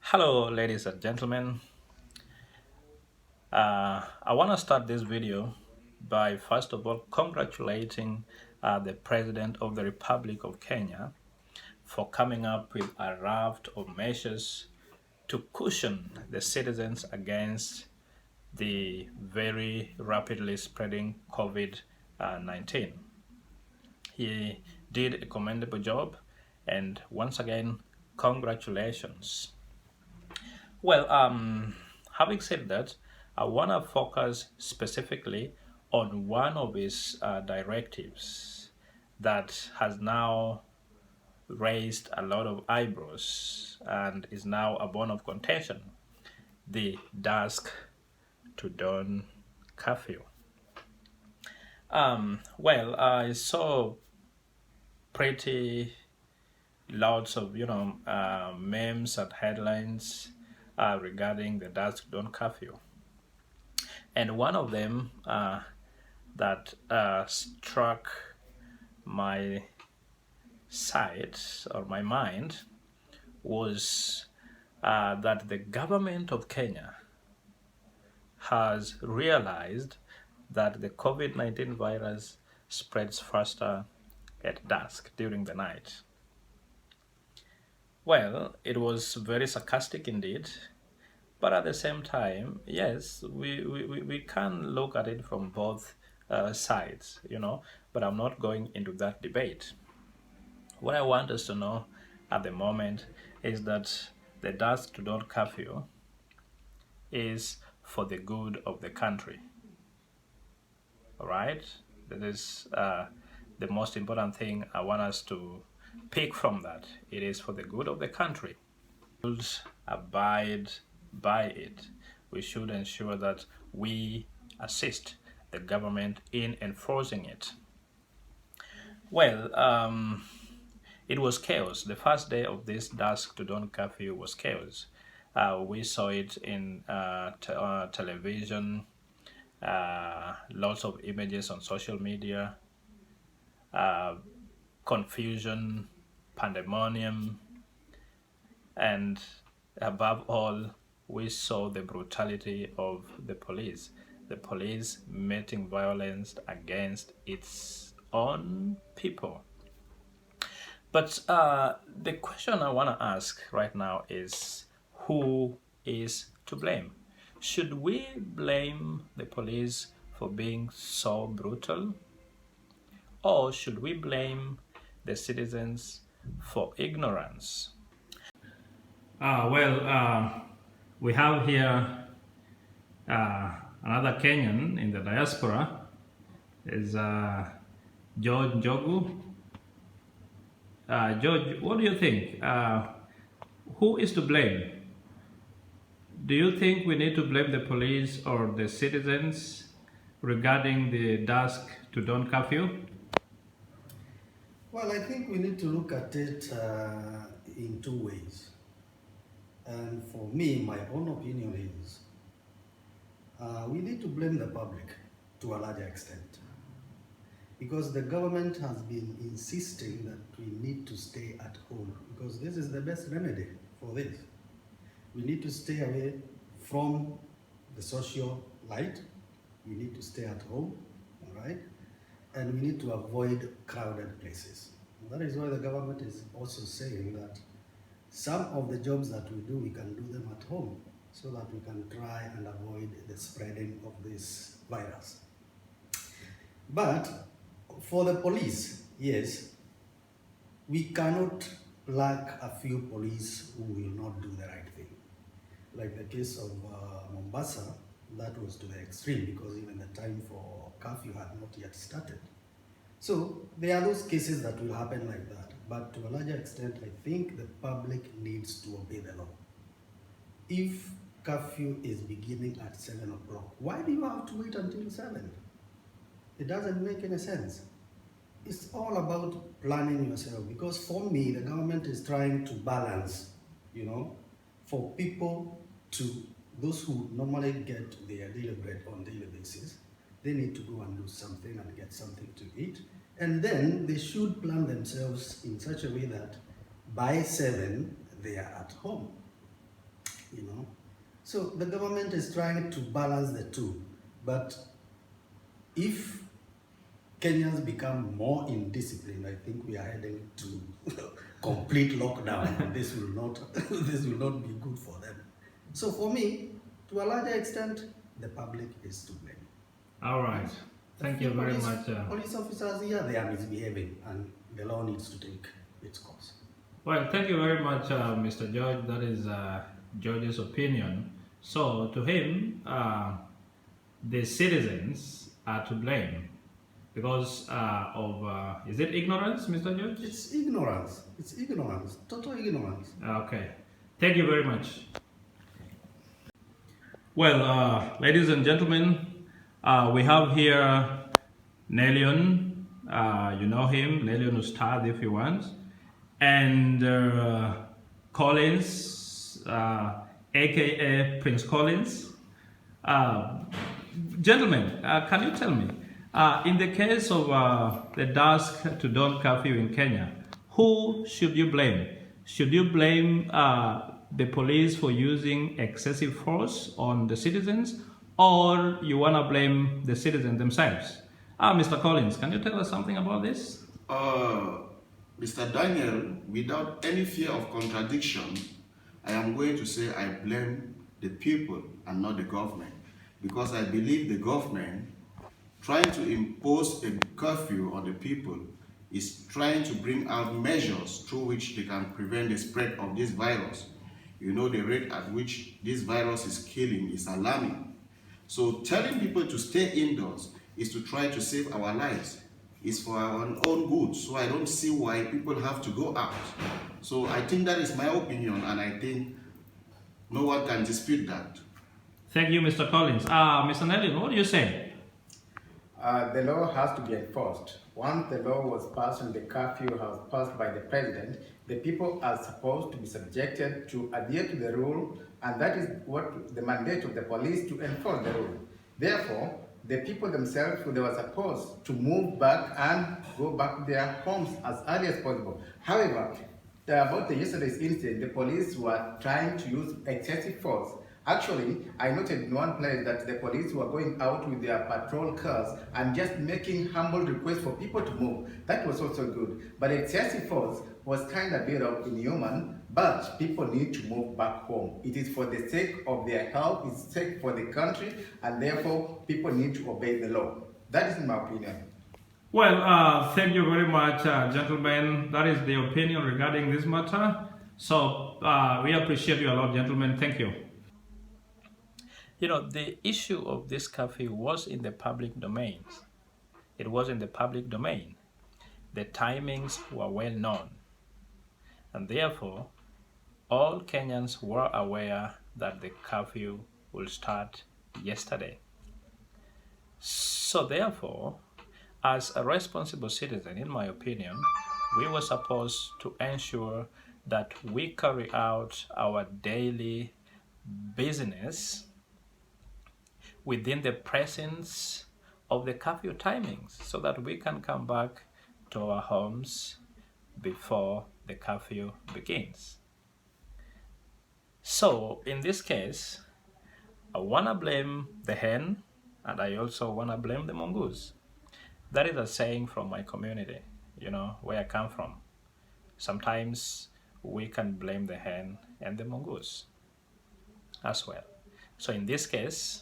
Hello, ladies and gentlemen. I want to start this video by first of all congratulating the President of the Republic of Kenya for coming up with a raft of measures to cushion the citizens against the very rapidly spreading COVID-19. He did a commendable job, and once again, congratulations. Well, having said that, I want to focus specifically on one of his directives that has now raised a lot of eyebrows and is now a bone of contention, the dusk to dawn curfew. Well, I saw pretty lots of memes and headlines regarding the dusk dawn curfew. And one of them that struck my sight or my mind was that the government of Kenya has realized that the COVID-19 virus spreads faster at dusk during the night. Well, it was very sarcastic indeed, but at the same time, yes, we can look at it from both sides, but I'm not going into that debate. What I want us to know at the moment is that the dusk to dawn curfew is for the good of the country. All right? That is the most important thing I want us to pick from that. It is for the good of the country. We should abide by it. We should ensure that we assist the government in enforcing it. Well, it was chaos. The first day of this dusk to dawn curfew was chaos. We saw it in television, lots of images on social media, confusion, pandemonium, and above all, we saw the brutality of the police meting violence against its own people. But the question I want to ask right now is, who is to blame? Should we blame the police for being so brutal? Or should we blame the citizens for ignorance? We have here another Kenyan in the diaspora, is George Njogu. George, what do you think? Who is to blame? Do you think we need to blame the police or the citizens regarding the dusk to dawn curfew? Well, I think we need to look at it in two ways. And for me, my own opinion is we need to blame the public to a larger extent. Because the government has been insisting that we need to stay at home, because this is the best remedy for this. We need to stay away from the social light. We need to stay at home, all right? And we need to avoid crowded places. And that is why the government is also saying that some of the jobs that we do, we can do them at home so that we can try and avoid the spreading of this virus. But for the police, yes, we cannot lack a few police who will not do the right thing. Like the case of Mombasa, that was to the extreme because even the time for curfew had not yet started. So there are those cases that will happen like that. But to a larger extent, I think the public needs to obey the law. If curfew is beginning at 7 o'clock, why do you have to wait until 7? It doesn't make any sense. It's all about planning yourself, because for me, the government is trying to balance, for people those who normally get their daily bread on a daily basis, they need to go and do something and get something to eat. And then they should plan themselves in such a way that by 7, they are at home. you know. So the government is trying to balance the two. But if Kenyans become more indisciplined, I think we are heading to complete lockdown, and this will not this will not be good for them. So for me, to a larger extent, the public is to blame. All right. And a Thank few you very much. police officers here, they are misbehaving, and the law needs to take its course. Well, thank you very much, Mr. George. That is George's opinion. So, to him, the citizens are to blame because of, is it ignorance, Mr. George? It's ignorance. It's ignorance. Total ignorance. Okay. Thank you very much. Well, ladies and gentlemen, we have here Nelion. You know him, Nelion Ustad if you want. And Collins, aka Prince Collins. Uh, Gentlemen, can you tell me, in the case of the dusk to dawn curfew in Kenya, who should you blame? Should you blame the police for using excessive force on the citizens, or you want to blame the citizens themselves? Mr. Collins, can you tell us something about this? Uh, Mr. Daniel, without any fear of contradiction, I am going to say I blame the people and not the government, because I believe the government trying to impose a curfew on the people is trying to bring out measures through which they can prevent the spread of this virus. You know, the rate at which this virus is killing is alarming. So telling people to stay indoors is to try to save our lives. It's for our own good. So I don't see why people have to go out. So I think that is my opinion, and I think no one can dispute that. Thank you, Mr. Collins. Mr. Nelly, what do you say? The law has to be enforced. Once the law was passed and the curfew was passed by the president, the people are supposed to be subjected to adhere to the rule, and that is what the mandate of the police to enforce the rule. Therefore, the people themselves, they were supposed to move back and go back to their homes as early as possible. However, about the yesterday's incident, the police were trying to use excessive force. Actually, I noted in one place that the police were going out with their patrol cars and just making humble requests for people to move. That was also good. But excessive force was kind of bit of inhuman, but people need to move back home. It is for the sake of their health, it's sake for the country, and therefore people need to obey the law. That is my opinion. Well, thank you very much, gentlemen. That is the opinion regarding this matter. So we appreciate you a lot, gentlemen. Thank you. You know, the issue of this curfew was in the public domain. It was in the public domain. The timings were well known. And therefore, all Kenyans were aware that the curfew will start yesterday. So therefore, as a responsible citizen, in my opinion, we were supposed to ensure that we carry out our daily business within the presence of the curfew timings so that we can come back to our homes before the curfew begins. So in this case, I want to blame the hen and I also want to blame the mongoose. That is a saying from my community, you know, where I come from. Sometimes we can blame the hen and the mongoose as well. So in this case,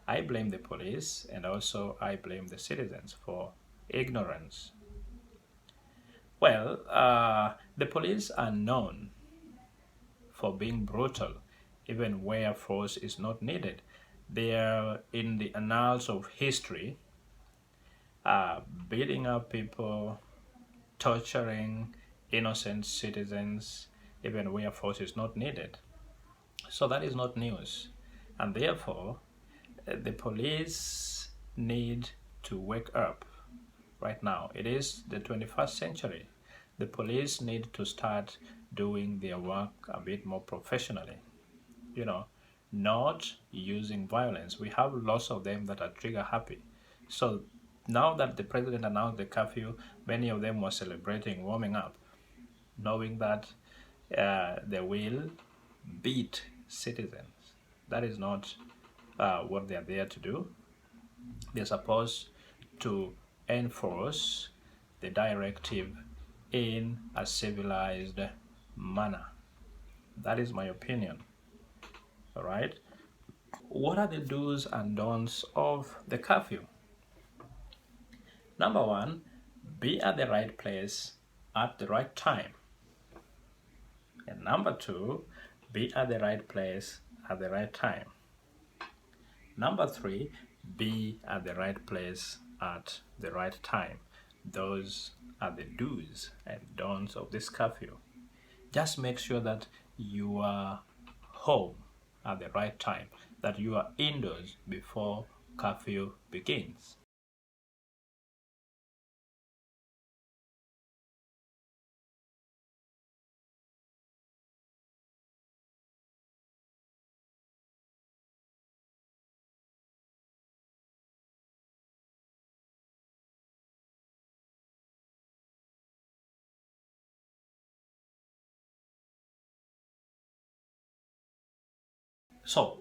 I blame the police and also I blame the citizens for ignorance. Well, the police are known for being brutal, even where force is not needed. They are in the annals of history, beating up people, torturing innocent citizens, even where force is not needed. So that is not news. And therefore, the police need to wake up right now. It is the 21st century. The police need to start doing their work a bit more professionally, you know, not using violence. We have lots of them that are trigger happy. So now that the president announced the curfew, many of them were celebrating, warming up, knowing that they will beat citizens. That is not what they are there to do. They're supposed to enforce the directive in a civilized manner. That is my opinion. All right. What are the do's and don'ts of the curfew? Number one, be at the right place at the right time. And number two, be at the right place at the right time. Number three, be at the right place at the right time. Those are the do's and don'ts of this curfew. Just make sure that you are home at the right time, that you are indoors before curfew begins. So